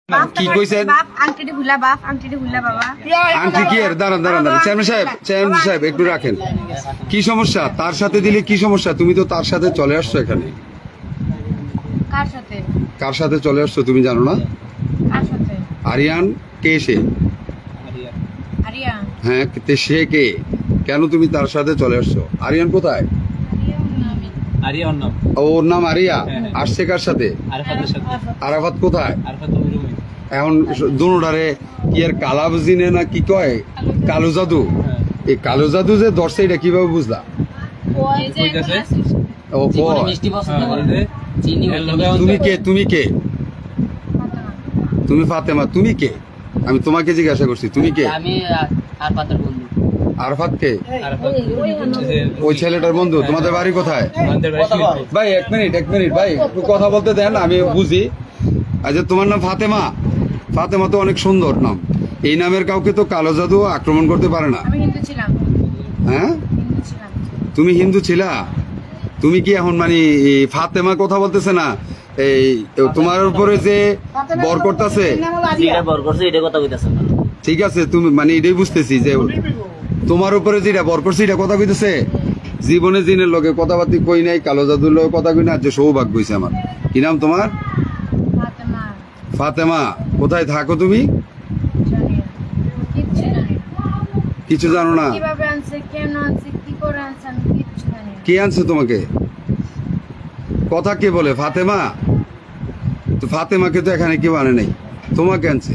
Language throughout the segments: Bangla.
কি কইছেন? আন্টি কি এর দাঁড়ান দাঁড়ান দাঁড়ান চেয়ারম্যান সাহেব একটু রাখেন। কি সমস্যা? তার সাথে দিলে কি সমস্যা? তুমি তো তার সাথে চলে আসছো এখানে। কার সাথে চলে আসছো তুমি জানো না? আরিয়ান কে সে? হ্যাঁ সে কে? কেন তুমি তার সাথে চলে আসছো? আরিয়ান কোথায়? ওর নাম আরিয়া। আসছে কার সাথে? আরাফাত কোথায়? এখন দুটারে কি আর কালাবজিনে না কি কয় কালো জাদু? এই কালো জাদু যে ধরছে এটা কিভাবে বুঝলা? ও তুমি কে? তুমি কে? তুমি ফাতেমা। তুমি কে? আমি তোমাকে জিজ্ঞাসা করছি তুমি কে? আরফাত কে? ওই ছেলেটার বন্ধু। তোমাদের বাড়ি কোথায়? ভাই এক মিনিট ভাই একটু কথা বলতে দেন, আমি বুঝি। আচ্ছা তোমার নাম ফাতেমা? ফাতেমা তো অনেক সুন্দর নাম। এই নামের কাউকে তো কালো জাদু আক্রমণ করতে পারে না। হ্যাঁ তুমি হিন্দু ছিলা? তুমি কি এখন মানে ফাতেমা কথা বলতেছে না? এই তোমার উপরে যে বর করতেছে, ঠিক আছে তুমি মানে এটাই বুঝতেছি যে তোমার উপরে যেটা বর করছে এটা কথা কইতেছে। জীবনে জিনের লোকে কথাবার্তি কই নাই, কালো জাদুর লোক কথা কই না। যে সৌভাগ্য হইছে আমার। কি নাম তোমার? ফাতেমা। কোথায় থাকো তুমি? কিছু জানো না? কে আনছে তোমাকে? কথা কে বলে? ফাতেমা। তো ফাতেমাকে তো এখানে কেউ আনে নাই, তোমাকে আনছে।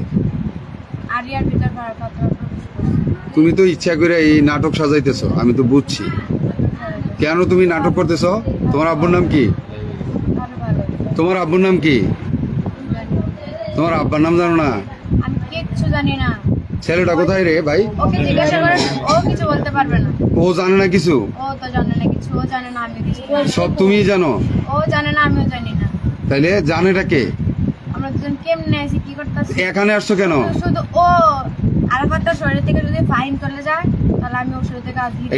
তুমি তো ইচ্ছা করে এই নাটক সাজাইতেছো, আমি তো বুঝছি। কেন তুমি নাটক করতেছো? তোমার আব্বুর নাম কি? তোমার আব্বুর নাম কি? তোমার আব্বার নাম জানো না? ছেলেটা কোথায় রে ভাই? ও জানে না কিছু? সব তুমি জানো? তাইলে জানেটা কে? এখানে আসছো কেন?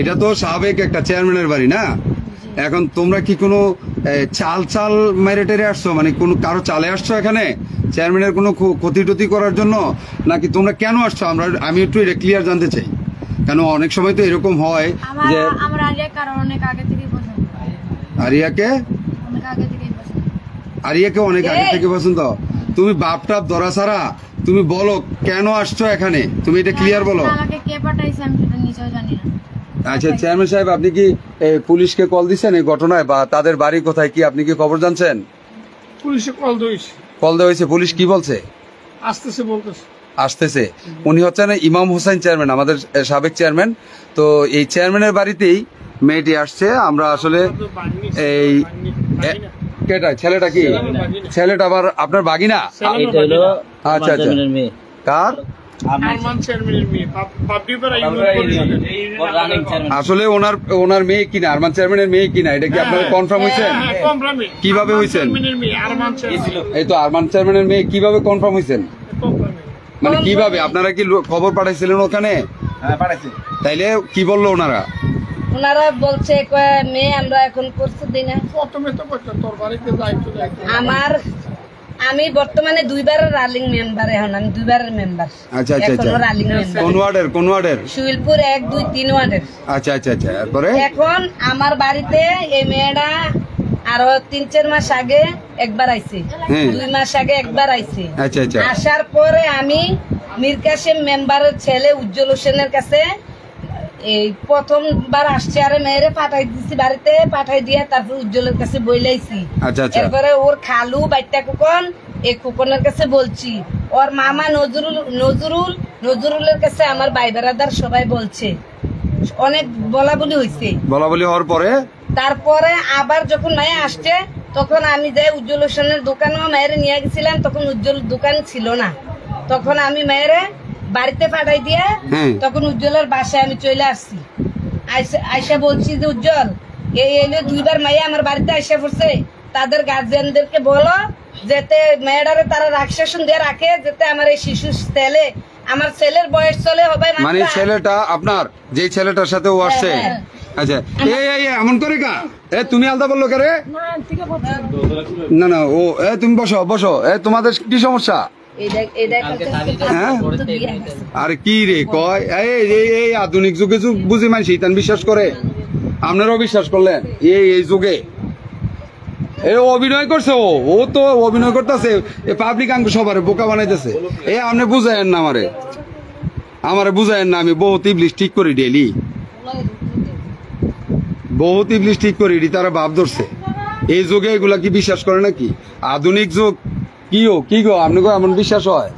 এটা তো স্বাভাবিক একটা চেয়ারম্যানের বাড়ি না? এখন তোমরা কি কোনো চাল মেরে টেরে আসছো? মানে কোন কারো চালে আসছো এখানে চেয়ারম্যানের কোনো ক্ষতি টতি করার জন্য, নাকি তোমরা কেন আসছো? আমি একটু এটা ক্লিয়ার জানতে চাই। কেন অনেক সময় তো এরকম হয় যে আরিয়াকে অনেক আগে থেকে পছন্দ। তুমি বাপটাপ ধরা ছাড়া তুমি বলো কেন আসছো এখানে, তুমি এটা ক্লিয়ার বলো। আচ্ছা চেয়ারম্যান সাহেব, আপনি কি পুলিশকে কল দিচ্ছেন এই ঘটনায়, বা তাদের বাড়ি কোথায় কি আপনি কি খবর জানছেন? পুলিশে কল দেওয়া হয়েছে। পুলিশ কি বলছে? আসতেছে। উনি হচ্ছেন ইমাম হোসেন চেয়ারম্যান, আমাদের সাবেক চেয়ারম্যান। তো এই চেয়ারম্যানের বাড়িতেই মেয়েটি আসছে। আমরা আসলে এই কেটা ছেলেটা কি? ছেলেটা আবার আপনার বাগিনা? আচ্ছা আচ্ছা। কার? আসলে ওনার মেয়ে কিনা, আরমান চেয়ারম্যানের মেয়ে কিনা, এটা কি আপনার কনফার্ম হয়েছেন? কিভাবে হয়েছেন? এই তো আরমান চেয়ারম্যানের মেয়ে। কিভাবে কনফার্ম হয়েছেন? মানে কিভাবে? আপনারা কি খবর পাঠাইছিলেন ওখানে? তাইলে কি বললো ওনারা? ওনারা বলছে মেয়ে আমরা এখন করতে দিই না। আমি বর্তমানে 2 বারের রালিং মেম্বার। এখন আমি 2 বারের মেম্বার। আচ্ছা আচ্ছা আচ্ছা। রালিং মেম্বার। কোন ওয়ার্ডের? শুইলপুর 1, 2, 3 ওয়ার্ডের। আচ্ছা আচ্ছা আচ্ছা। তারপরে এখন আমার বাড়িতে এই মেয়েটা আরো 3-4 মাস আগে একবার আইছে, 2 মাস আগে একবার আইছে। আচ্ছা আচ্ছা। আসার পরে আমি মীর কাসেম মেম্বারের ছেলে উজ্জ্বল হোসেনের কাছে এই প্রথমবার আসছে, আরে মেয়েরে পাঠাই দিছি বাড়িতে, পাঠাই দিয়ে তারপর উজ্জ্বলের কাছে বইলাইছি। এরপরে ওর খালু বাইটা কুকন, এই কুকনের কাছে বলছি, ওর মামা নজরুলের কাছে আমার ভাই বেড়াদার সবাই বলছে। অনেক বলা বলি হওয়ার পরে তারপরে আবার যখন মায়ে আসছে তখন আমি যাই উজ্জ্বল হোসেনের দোকানে মায়েরে নিয়ে গেছিলাম। তখন উজ্জ্বল দোকান ছিল না, তখন আমি মায়েরে বাড়িতে পাঠাই দিয়ে তখন উজ্জ্বলের বাসায় আমি চলে আসছি। আইসা বলছি যে উজ্জ্বল এই এলে 2 বার মাইয়া আমার বাড়িতে আইসা পড়ছে, তাদের গার্জিয়ানদেরকে বলো যাতে মেয়েটারে তারা রাখশাসন দিয়ে রাখে, যাতে আমার এই শিশু ছেলে, আমার ছেলের বয়স চলে হবে মানে ছেলেটা আপনার যে ছেলেটার সাথে ও আসছে। আচ্ছা এই এমন করে কা তুমি আলাদা বললো কে রে? না ও তুমি বসো। তোমাদের কি সমস্যা? আরে কি রে কয় এই আধুনিক যুগে বুঝি মানুষ ইতান বিশ্বাস করে, আপনারাও বিশ্বাস করলেন এই যুগে। এ অভিনয় করছে, ও তো অভিনয় করতেছে, পাবলিক আঙ্গ সবার বোকা বানাইতেছে। আপনি বুঝায়েন না আমারে বুঝায়েন না। আমি বহুত ইবলিশ ঠিক করি ডেইলি, বহুত ইবলিশ ঠিক করি, তারা ভাব ধরছে। এই যুগে এগুলা কি বিশ্বাস করে নাকি? আধুনিক যুগ কি গো আপনি গো এমন বিশ্বাস হয়?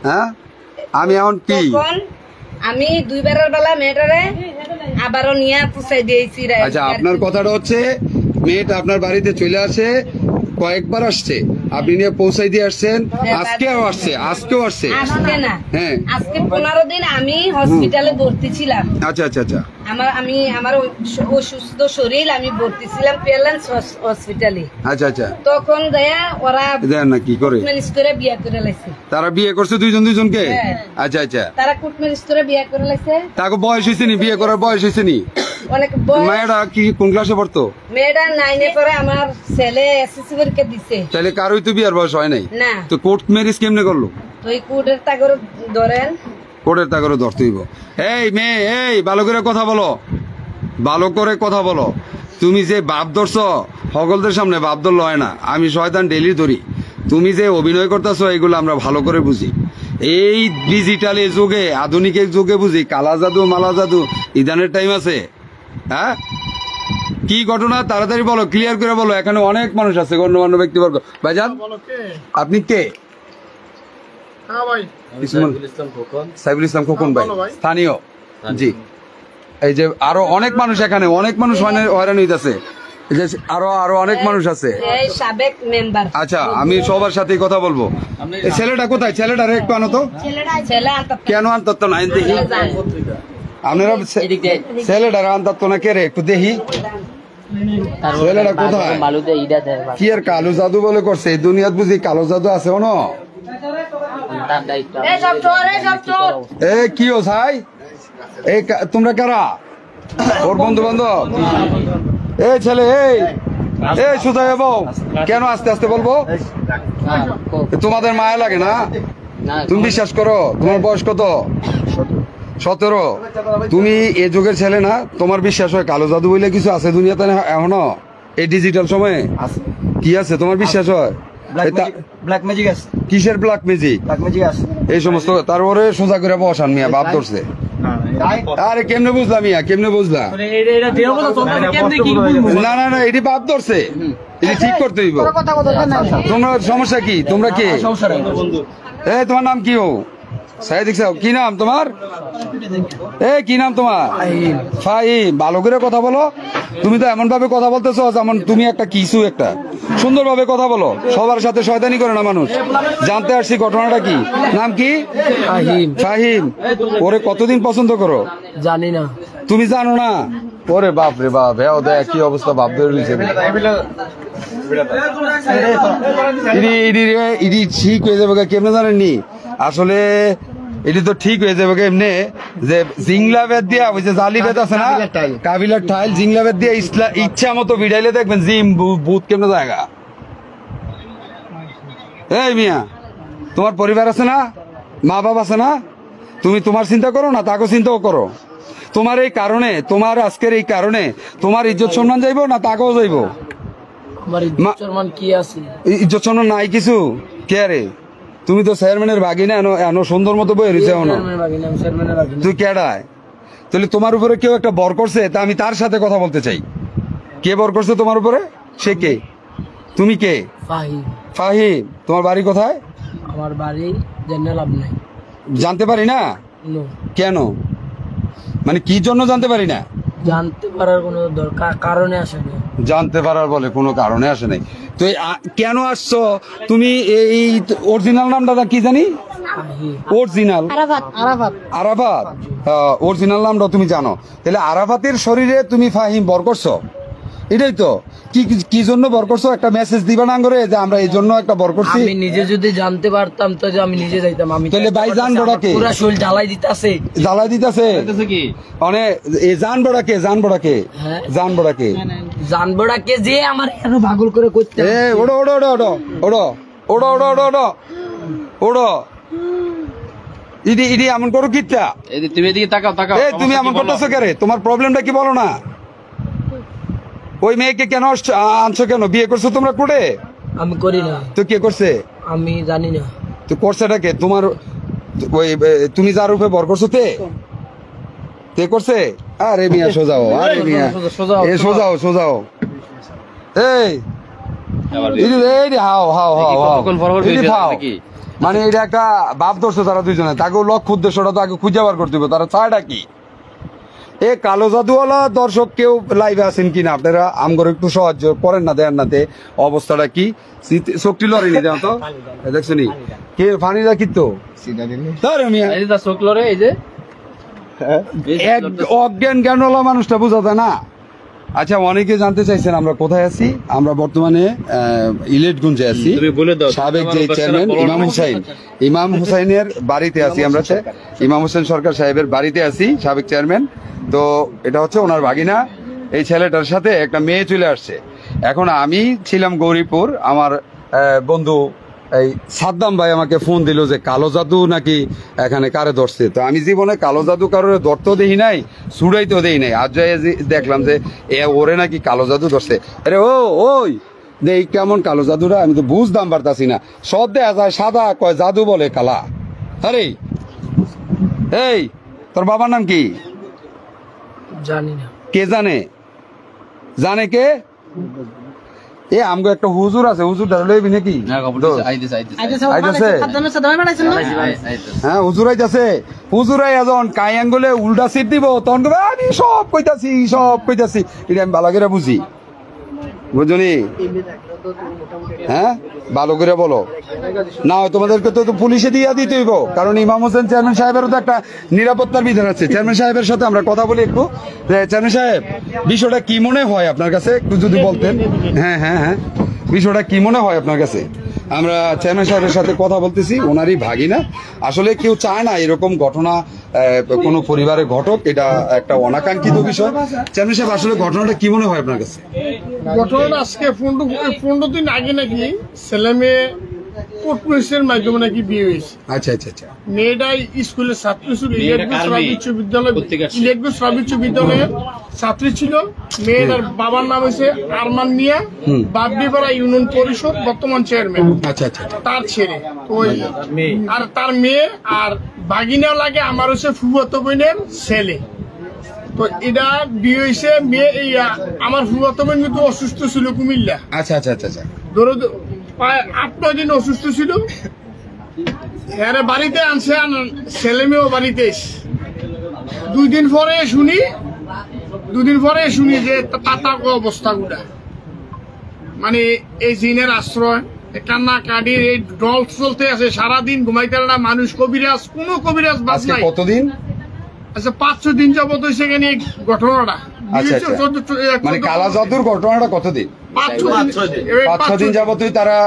হ্যাঁ আমি এখন কি আমি 2 বারের বেলা মেয়েটারে আবারও নিয়ে পুষাই দিয়েছি। আচ্ছা আপনার কথাটা হচ্ছে মেয়েটা আপনার বাড়িতে চলে আসে, কয়েকবার আসছে, আপনি নিয়ে পৌঁছাই দিয়ে আসছেন, আজকেও আসছে আজকে না, হ্যাঁ আজকে 15 দিন আমি হসপিটালে ভর্তি ছিলাম। আচ্ছা আচ্ছা আচ্ছা আমার অসুস্থ শরীর, আমি ভর্তি ছিলাম পেলেন্স হসপিটালে। আচ্ছা আচ্ছা তখন দেয়া ওরা দেন না কি করে ম্যানেজ করে বিয়ে করে লাইছে। তারা বিয়ে করছে দুইজনকে? আচ্ছা আচ্ছা তারা কোর্ট ম্যানেজ করে বিয়ে করে লাইছে। তাকে বয়স হয়েছে নি, বিয়ে করার বয়স হয়েছে নি? অনেক। মেয়েটা কি কোন ক্লাসে পড়তো? মেয়েটা 9 এ পড়ে, আমার ছেলে এসএসসি পরীক্ষা দিছে। তাহলে কারোই তো বিয়ের বয়স হয় নাই না, তো কোর্ট ম্যারেজ কেমনে করলো? তো এই কোর্টের তাগর ধরেন, কোর্টের তাগর ধরতে হইব। এই মেয়ে, এই ভালো করে কথা বলো, ভালো করে কথা বলো। তুমি যে বাপ ধরছ, সকলদের সামনে বাপ ধরলে হয় না, আমি শয়তান ডেলি ধরি। তুমি যে অভিনয় করতেছো এগুলো আমরা ভালো করে বুঝি। এই ডিজিটাল যুগে, আধুনিক যুগে বুঝি কালা জাদু মালা জাদু। ইদানের টাইম আছে? হ্যাঁ কি ঘটনা তাড়াতাড়ি বলো, ক্লিয়ার করে বলো। এখানে অনেক মানুষ আছে, গণ্যমান্য ব্যক্তিবর্গ। ভাইজান আপনি কে? সাইফুল ইসলাম খোকন ভাই, স্থানীয়? জি। এই যে আরো অনেক মানুষ, এখানে অনেক মানুষ হয়রান হইতেছে, আরো অনেক মানুষ আছে। আচ্ছা আমি সবার সাথে কথা বলবো। ছেলেটা কোথায়? ছেলেটারে একটু আনো তো। কেন আনতো না দেখি? আপনারা ছেলেটার আনতো না কে রে? একটু দেখি ছেলেটা কোথায়। কি আর কালো জাদু বলে করছে এই দুনিয়াত? বুঝি কালো জাদু আছে না? এ কি ও ভাই, এই তোমরা কারা? ওর বন্ধু বান্ধব? এই ছেলে, এই সুধা যাবো কেন? আস্তে আস্তে বলবো। তোমাদের মায়া লাগে না? তুমি বিশ্বাস করো? তোমার বয়স কত? 17। তুমি এ যুগের ছেলে না? তোমার বিশ্বাস হয় কালো জাদু বলে কিছু আছে দুনিয়াতে এখনো? এই ডিজিটাল সময়ে কি আছে তোমার বিশ্বাস হয়? ব্ল্যাক ম্যাজিক আছে। কিসের ব্ল্যাক ম্যাজিক? এই সমস্ত। তারপরে সোজা করে বসান মিয়া, বাপ ধরছে। আরে কেমনে বুঝলাম মিয়া, কেমনে বুঝলা? না না না, এটি বাপ ধরছে, এটি ঠিক করতে হইব। তোমার সমস্যা কি? তোমরা কে? এই তোমার নাম কি? ও কি নাম তোমার? কি নাম তোমার? ফাহিম। ভালো করে কথা বলো। তুমি তো এমন ভাবে কথা বলতেছো যেমন তুমি একটা কিছু একটা। সুন্দর ভাবে কথা বলো, সবার সাথে শয়তানি করে না মানুষ। জানতে আসছি ঘটনাটা কি। নাম কি? ফাহিম। ওরে কতদিন পছন্দ করো? জানি না। তুমি জানো না? ওরে বাপ রে বাপ, দেখ কি অবস্থা, বাপ ধরে নিছে। ইডি ঠিক হয়ে যাবে কেমনে জানেননি? আসলে এটি তো ঠিক হয়ে যাবে এমনি যে জিংলা বেদ দিয়া, ওই যে জালি বেদ আছে না, কাবিলার টাইল, জিংলা বেদ দিয়ে ইচ্ছা মতো ভিড়াইলে দেখবেন জিম ভূত কেমনে জায়গা। এই মিয়া, তোমার পরিবার আছে না? মা বাপ আছে না? তুমি তোমার চিন্তা করো না, তাকেও চিন্তাও করো। তোমার এই কারণে, তোমার আজকের এই কারণে তোমার ইজ্জত সম্মান যাইবো না তাকেও যাইবো? ইজ্জত সম্মান নাই কিছু। কে রে? তুমি তো চেয়ারম্যানের ভাগিনা, এনো সুন্দর মতো বই রয়েছে। তুই কেডায়? তাহলে তোমার উপরে কেউ একটা বর করছে, তা আমি তার সাথে কথা বলতে চাই। কে বর করছে তোমার উপরে? সে কে? তুমি কে? ফাহিম। তোমার বাড়ি কোথায়? আমার বাড়ি লাভ নাই। জানতে পারি না কেন? মানে কি জন্য জানতে পারি না? জানতে পারার কোনো দরকার কারণে আসে না। জানতে পারার বলে কোনো কারণে আসে নাই। তো কেন আসছো তুমি? এই অরিজিনাল নামটা কি জানি? অরিজিনাল আরাফাত। অরিজিনাল নামটা তুমি জানো? তাহলে আরাফাতের শরীরে তুমি ফাহিম বর করছো, এটাই তো। কি জন্য বর করছো? একটা মেসেজ দিবা না করে যে আমরা এই জন্য একটা বর করছি? আমি নিজে যদি জানতে পারতাম তো আমি নিজে যাইতাম। আমি তাহলে ভাই জানবোটাকে পুরা শরীর জ্বালাই দিতেছে কি মানে জানবোটাকে যে আমার এত পাগল করে করতে। ওড়ো ওড়ো ওড়ো ওড়ো ওড়ো ওড়ো ওড়ো ওড়ো ওড়ো ইডি ইডি এমন করো কিটা তুমি এদিকে তাকাও তাকাও তুমি এমন করতেছো কে রে? তোমার প্রবলেমটা কি বলো না? ওই মেয়েকে কেন আনছো, কেন বিয়ে করছো তোমরা কোর্টে? আমি করি না। তো কে করছে? আমি জানি না। তো করছেটা কে? তোমার ওই তুমি যার উপরে ভর করছো তে করছে? আরে মিয়া সোজাও, আরে মিয়া এ সোজাও সোজাও। এই হাও হাও হাও হাও, মানে এটা একটা বাপ ধরছে তারা দুইজনে, তাকে লক্ষ্য উদ্দেশ্যটা তো আগে খুঁজে বার করতে হবে, তারা চায়টা কি? এ কালো জাদুওয়ালা দর্শক কেউ লাইভে আছেন কিনা আপনারা? আমগর একটু সাহায্য করেন না, দেন নাতে অবস্থাটা কি? শক্তি লড়েনি দেও তো, দেখছো নি কে ফানি রাখি তো অজ্ঞান জ্ঞানওয়ালা মানুষটা বোঝা যায় না। আচ্ছা, অনেকে জানতে চাইছেন আমরা কোথায় আছি। আমরা বর্তমানে ইলেটগঞ্জে আছি। সাবেক যে চেয়ারম্যান ইমাম হুসাইনের বাড়িতে আছি আমরা, ইমাম হোসেন সরকার সাহেবের বাড়িতে আছি, সাবেক চেয়ারম্যান। তো এটা হচ্ছে ওনার ভাগিনা। এই ছেলেটার সাথে একটা মেয়ে চলে আসছে। এখন আমি ছিলাম গৌরীপুর, আমার বন্ধু এই সাদ্দাম ভাই আমাকে ফোন দিল যে কালো জাদু নাকি এখানে কারে ধরছে। তো আমি জীবনে কালো জাদু কারোর ধরতেও দেখি নাই, ছুড়াইতেও দেখি নাই। আজ যাই দেখলাম যে ওরে নাকি কালো জাদু ধরছে। আরে ওই এই কেমন কালো জাদুরা আমি তো বুঝতাম পারতাছি না। সব দেখা যায় সাদা, কয় জাদু বলে কালা। আরে এই তোর বাবার নাম কি? জানি না। কে জানে? জানে কে? এ আমগো একটা হুজুর আছে, হুজুরটা লইবি নাকি? হ্যাঁ হুজুর আইতাছে। হুজুর আইজন কাই আঙ্গুলে উল্টা সিট দিব, তখন আমি সব কইতাছি। এটা আমি ভালো করে বুঝি, বুঝলি? হ্যাঁ ভালো করে বলো না, তোমাদেরকে তো পুলিশে দিয়ে দিতে হইব, কারণ ইমাম হোসেন চেয়ারম্যান সাহেবেরও তো একটা নিরাপত্তার বিধান আছে। চেয়ারম্যান সাহেবের সাথে আমরা কথা বলি একটু। চেয়ারম্যান সাহেব, বিষয়টা কি মনে হয় আপনার কাছে একটু যদি বলতেন? হ্যাঁ, বিষয়টা কি মনে হয় আপনার কাছে? আমরা চেয়ারম্যান সাহেবের সাথে কথা বলতেছি, ওনারই ভাগিনা। আসলে কেউ চায় না এরকম ঘটনা কোনো পরিবারে ঘটক, এটা একটা অনাকাঙ্ক্ষিত বিষয়। চেয়ারম্যান সাহেব, আসলে ঘটনাটা কি মনে হয় আপনার কাছে? ঘটনাটা আজকে 15 দিন আগে নাকি ছেলে মেয়ে কোর্ট পুলিশের মাধ্যমে নাকি বিয়ে হয়েছে। আচ্ছা। মেয়েটাই স্কুলের ছাত্রী ছিল, ইলেকট্রো বিশ্ববিদ্যালয়ের ছাত্রী ছিল। মেয়েটার বাবার নাম হয়েছে আরমান মিয়া, বাবলিপাড়া ইউনিয়ন পরিষদ বর্তমান চেয়ারম্যান। আচ্ছা। তার ছেলে ওই, আর তার মেয়ে আর ভাগিনা লাগে আমার হচ্ছে ফুফাতো বোনের ছেলে। তো এটা বিয়ে হয়েছে। মেয়ে এই আমার ফুফাতো বোন কিন্তু অসুস্থ ছিল কুমিল্লা। আচ্ছা। ধরো প্রায় 8-9 দিন অসুস্থ ছিল। এরে বাড়িতে আনছে, ছেলে মেয়েও বাড়িতে এসে 2 দিন পরে শুনি যে তাতা অবস্থা গুলা, মানে এই জিনের আশ্রয়, কান্না কাটির এই ডল চলতে আছে সারাদিন, ঘুমাইতে না মানুষ। কবিরাজ কোনো কবিরাজ বাদ নাই। কতদিন? আচ্ছা 5-6 দিন যাবত হয়েছে এখানে এই ঘটনাটা। মানে কালা জাদুর ঘটনাটা কতদিন? 5-6 দিন যাবতই তারা,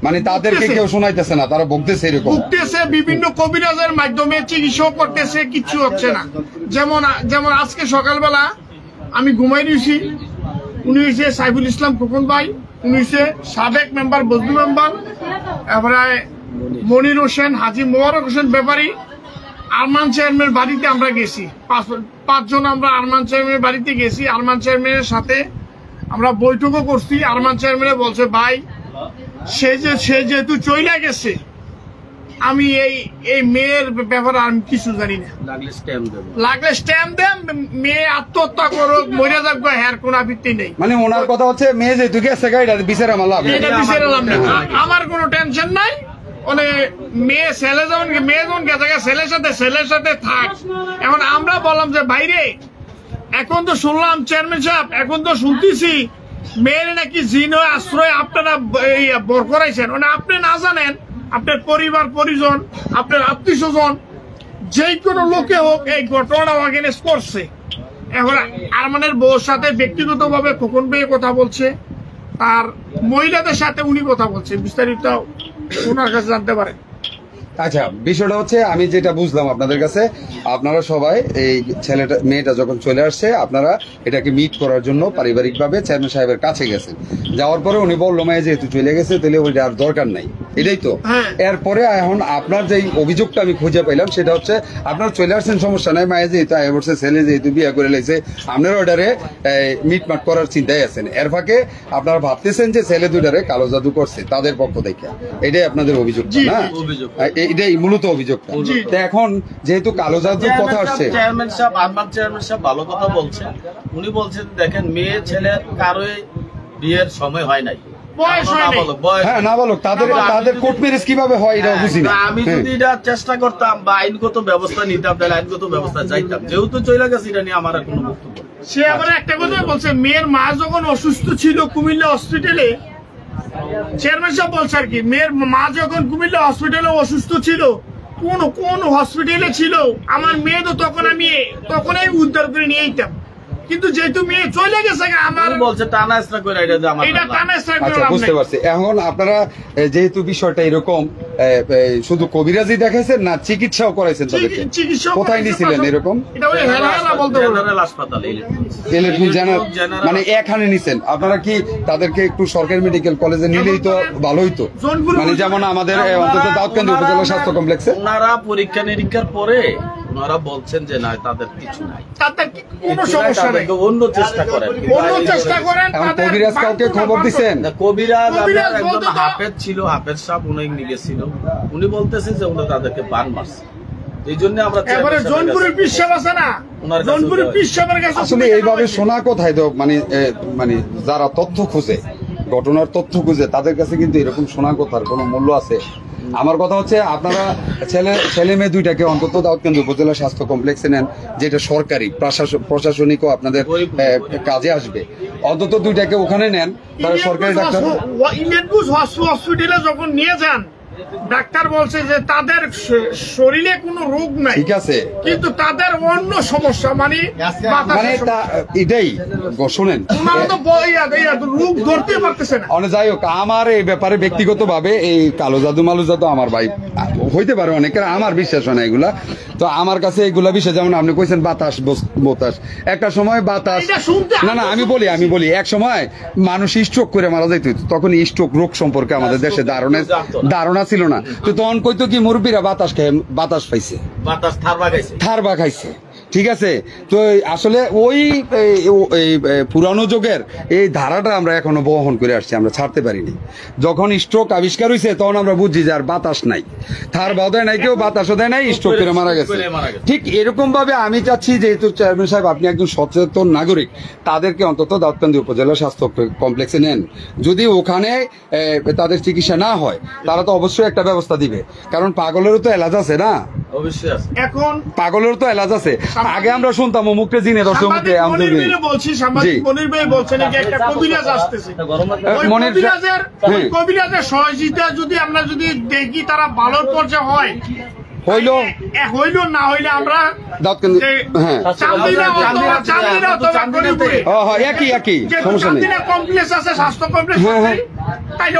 মানে তাদেরকে কেউ শোনাইতেছে না, তারা ভুগতেছে, এরকম ভুগতেছে। বিভিন্ন কবিরাজের মাধ্যমে চিকিৎসা করতেছে, কিচ্ছু হচ্ছে না। যেমন আজকে সকালবেলা আমি ঘুমাই দিয়েছি, উনি হয়েছে সাইফুল ইসলাম খোকন ভাই, উনি হয়েছে সাবেক মেম্বার বজলু মেম্বার, তারপরে মনির হোসেন, হাজি মোবারক হোসেন ব্যাপারী, আরমান চেয়ারম্যানের বাড়িতে আমরা গেছি। 5 জন আমরা আরমান চেয়ারম্যানের বাড়িতে গেছি। আরমান চেয়ারম্যানের সাথে আমরা বৈঠকও করছি। আরমান চেয়ারম্যানে বলছে, ভাই সে যেহেতু চইলা গেছে, আমি এই মেয়ের ব্যাপারে আমি কিছু জানি না, লাগলে স্ট্যাম্প দেন, মেয়ে আত্মহত্যা করো, মরে যাক, হের কোন আপত্তি নেই। মানে ওনার কথা হচ্ছে মেয়ে যেহেতু গেছে এটা বিচার আমার কোনো টেনশন নাই। মানে মেয়ে যখন গেছে ছেলের সাথে থাক। এখন আমরা বললাম যে বাইরে, এখন তো শুনলাম চেয়ারম্যান সাহেব, এখন তো শুনতেছি মেয়ের নাকি জিন আশ্রয় আপনারা বর করাইছেন। মানে আপনি না জানেন, আপনার পরিবার পরিজন, আপনার আত্মীয় স্বজন, যে কোনো লোকে হোক এই ঘটনা অ্যাগেনস্ট করছে। এখন আরমানের বউর সাথে ব্যক্তিগতভাবে খোকন ভাই কথা বলছে, আর মহিলাদের সাথে উনি কথা বলছে। বিস্তারিত ওনার কাছে জানতে পারেন। আচ্ছা, বিষয়টা হচ্ছে আমি যেটা বুঝলাম আপনাদের কাছে, আপনারা সবাই এই মেয়েটা যখন চলে আসছে, আপনারা এটাকে মিট করার জন্য পারিবারিকভাবে চেয়ারম্যান সাহেবের কাছে গেছেন। যাওয়ার পরে উনি বললো, মেয়ে যেহেতু চলে গেছে তাহলে ওইটা আর দরকার নাই, এটাই তো। হ্যাঁ। এরপরে এখন আপনার যে অভিযোগটা আমি খুঁজে পাইলাম সেটা হচ্ছে আপনার চলে আসছেন, সমস্যা নাই, মায়ে যেহেতু আয় বলছে, ছেলে যেহেতু বিয়ে করে লাইছে, আপনার অর্ডারে মিটমাট করার চিন্তায় আছেন। এর ফাঁকে আপনারা ভাবতেছেন যে ছেলে দুটারে কালো জাদু করছে তাদের পক্ষ থেকে, এটাই আপনাদের অভিযোগ না? এটাই মূলত অভিযোগটা। তো এখন যেহেতু কালো জাদুর কথা আসছে, চেয়ারম্যান সাহেব, আরমান চেয়ারম্যান সাহেব ভালো কথা বলছেন। উনি বলছেন দেখেন মেয়ে ছেলের কারোই বিয়ের সময় হয় নাই, বয়স হয় নাই। হ্যাঁ না বলো, তাদের কোর্ট ম্যারেজ কিভাবে হয় এটা বুঝি না। আমি যদি এটা চেষ্টা করতাম বা আইনগত ব্যবস্থা নিতাম তাহলে আইনগত ব্যবস্থা চাইতাম, যেহেতু চলে গেছে এটা নিয়ে আমার আর কোনো বক্তব্য নেই। সে আবার একটা কথা বলছে, মেয়ের মা যখন অসুস্থ ছিল কুমিল্লা হসপিটালে, চেয়ারম্যান সাহেব বলছে আর কি, মেয়ের মা যখন কুমিল্লা হসপিটালে অসুস্থ ছিল, কোন হসপিটালে ছিল, আমার মেয়ে তো তখনই উদ্ধার করে নিয়ে যেতাম। কিন্তু যেহেতু মেয়ে চলে গেছে, আমার বলছে টানা এসরা করে এটা যে আমার এটা টানা স্ট্রাইক করে আচ্ছা লাভ বুঝতে নাই। পারছি। এখন আপনারা যেহেতু বিষয়টা এরকম, শুধু কবিরাজি দেখাইছেন না চিকিৎসাও করাইছেন তাদেরকে? চিকিৎসা কোথায় নিছিলেন এরকম? এটা ওই হেলাহেলা বলতে পারবো। জেনারেল হাসপাতালে ইলেকট্রিক মানে এখানে নিছেন আপনারা কি? তাদেরকে একটু সরকারি মেডিকেল কলেজে নিলেই তো ভালো হইতো, মানে যেমন আমাদের অন্তত দাউদকান্দি উপজেলা স্বাস্থ্য কমপ্লেক্সে। ওনারা পরীক্ষা নিরীক্ষার পরে ওনারা বলছেন যে না তাদের কিছু নাই, তাদের কোনো সমস্যা নেই, তাদেরকে অন্য চেষ্টা করেন। অন্য চেষ্টা করেন। এখন তাদের কবিরাজ কাউকে খবর দিচ্ছেন? কবিরাজ কবিরাজ আপনার বলতে একজন তো- হাফেজ ছিল, হাফেজ সাহেব উনি নিয়ে গেছিল, উনি বলতেছে যে উনি তাদেরকে বান মারছে। এই জন্য আমরা এবারে জোনপুরের পিসাব আছে না, ওনার কাছে জোনপুরের যাওয়া। পিসাবের কাছে আসলে এইভাবে শোনা কোথায় তো, মানে যারা তথ্য খুঁজে, ঘটনার তথ্য খুঁজে, তাদের কাছে কিন্তু এরকম শোনা কথার কোনো মূল্য আছে? আমার কথা হচ্ছে আপনারা ছেলে মেয়ে দুইটাকে অন্তত দাউদকান্দি উপজেলা স্বাস্থ্য কমপ্লেক্সে নেন, যেটা সরকারি প্রশাসনিকও আপনাদের কাজে আসবে। অন্তত দুইটাকে ওখানে নেন, তারা সরকারি ডাক্তার। ইন্ডিয়ানপুর হসপিটালে যখন নিয়ে যান, ডাক্তার বলছে যে তাদের শরীরে কোনো রোগ নাই, ঠিক আছে, কিন্তু তাদের অন্য সমস্যা, মানে মানে এটাই শোনেন, ওনারা তো রোগ ধরতে পারতেছে না। অনেক যাই হোক, আমার এই ব্যাপারে ব্যক্তিগতভাবে এই কালো জাদু মালু জাদু আমার ভাই হইতে পারে অনেকের, আমার বিশ্বাস হয় না এগুলা। তো আমার কাছে এগুলা বিষয়, যেমন আপনি কইছেন বাতাস বোতাস, একটা সময় বাতাস, না আমি বলি এক সময় মানুষ স্ট্রোক করে মারা যাইত, তখন স্ট্রোক রোগ সম্পর্কে আমাদের দেশে ধারণা ছিল না। তো তখন কইতো কি মুরব্বীরা বাতাস খেয়ে বাতাস পাইছে, বাতাস থারবা খাইছে, ঠিক আছে। তো আসলে ওই পুরানো যুগের এই ধারাটা আমরা এখনো বহন করে আসছি, আমরা ছাড়তে পারিনি। যখন স্ট্রোক আবিষ্কার হয়েছে তখন আমরা বুঝছি যে আর বাতাস নাই, থারবাও দেয় নাই কেউ, বাতাসও দেয় নাই, স্ট্রোক করে মারা গেছে। ঠিক এরকম ভাবে আমি চাচ্ছি, যেহেতু চেয়ারম্যান সাহেব আপনি একজন সচেতন নাগরিক, তাদেরকে অন্তত দাউদকান্দি উপজেলা স্বাস্থ্য কমপ্লেক্সে নেন। যদি ওখানে তাদের চিকিৎসা না হয়, তারা তো অবশ্যই একটা ব্যবস্থা দিবে, কারণ পাগলেরও তো এলাজ আছে না, অবশ্যই আছে। এখন পাগলেরও তো এলাজ আছে। আগে আমরা শুনতাম অমুককে জিনে দর্শক মুখে আমাদের মনির ভাই বলছেন যে একটা কবিরাজ আসতেছে, ওই মনির কবিরাজের সহযোগিতা যদি আমরা যদি দেখি তারা ভালো পর্যায়ে হয়, হইলো না হইলে আমরা দাউদকান্দি, হ্যাঁ চান্দিনা অথবা গরিবপুরে একই সমস্যা নেই, চান্দিনা কমপ্লেক্স আছে, স্বাস্থ্য কমপ্লেক্স, তাইলে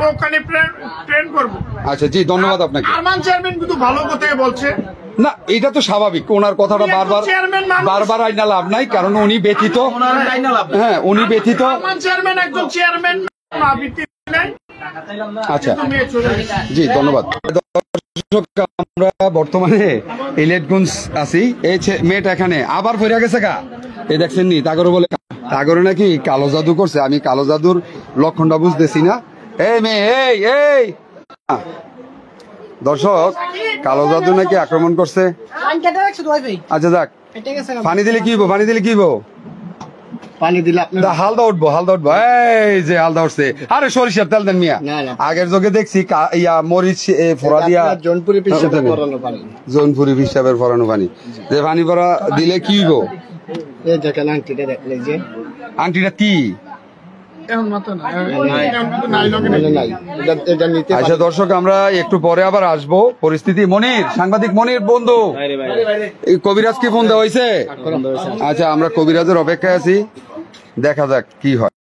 ওখানে ট্রেন করবো। আচ্ছা জি, ধন্যবাদ আপনাকে। আরমান চেয়ারম্যান কিন্তু ভালো কথাই বলছে না, এটা তো স্বাভাবিক, ওনার কথাটা বারবার আইনা লাভ নাই, কারণ উনি ব্যথিত, হ্যাঁ উনি ব্যথিত। আরমান চেয়ারম্যান একজন চেয়ারম্যান, আচ্ছা জি, ধন্যবাদ। আমরা বর্তমানে ইলেটগঞ্জ আছি, এই মেয়েটা এখানে আবার ফিরে গেছে গা, এই দেখছেন নি, তাগরে বলে তাগরে নাকি কালো জাদু করছে। আমি কালো জাদুর লক্ষণটা বুঝতেছি না। এই মেয়ে, এই দর্শক, কালো জাদু নাকি আক্রমণ করছে। আচ্ছা যাক, পানি দিলে কি পানি দিলে আপনি হালদা উঠবো। এই যে হালদা উঠছে, আরে সরিষার তেল দেন মিয়া। আগের যোগে দেখছি মরিচ ফোড়া দিয়া জোনপুরি পিসাবের পরানো পানি, জোনপুরি পিসাবের ফোড়ানো পানি, যে পানি পরা দিলে কি হইব? এই দেখেন আংটিটা দেখলে যে আংটিটা কি? আচ্ছা দর্শক, আমরা একটু পরে আবার আসবো। পরিস্থিতি মনির, সাংবাদিক মনির বন্ধু, কবিরাজ কি ফোন দেওয়া হয়েছে? আচ্ছা, আমরা কবিরাজের অপেক্ষায় আছি, দেখা যাক কি হয়।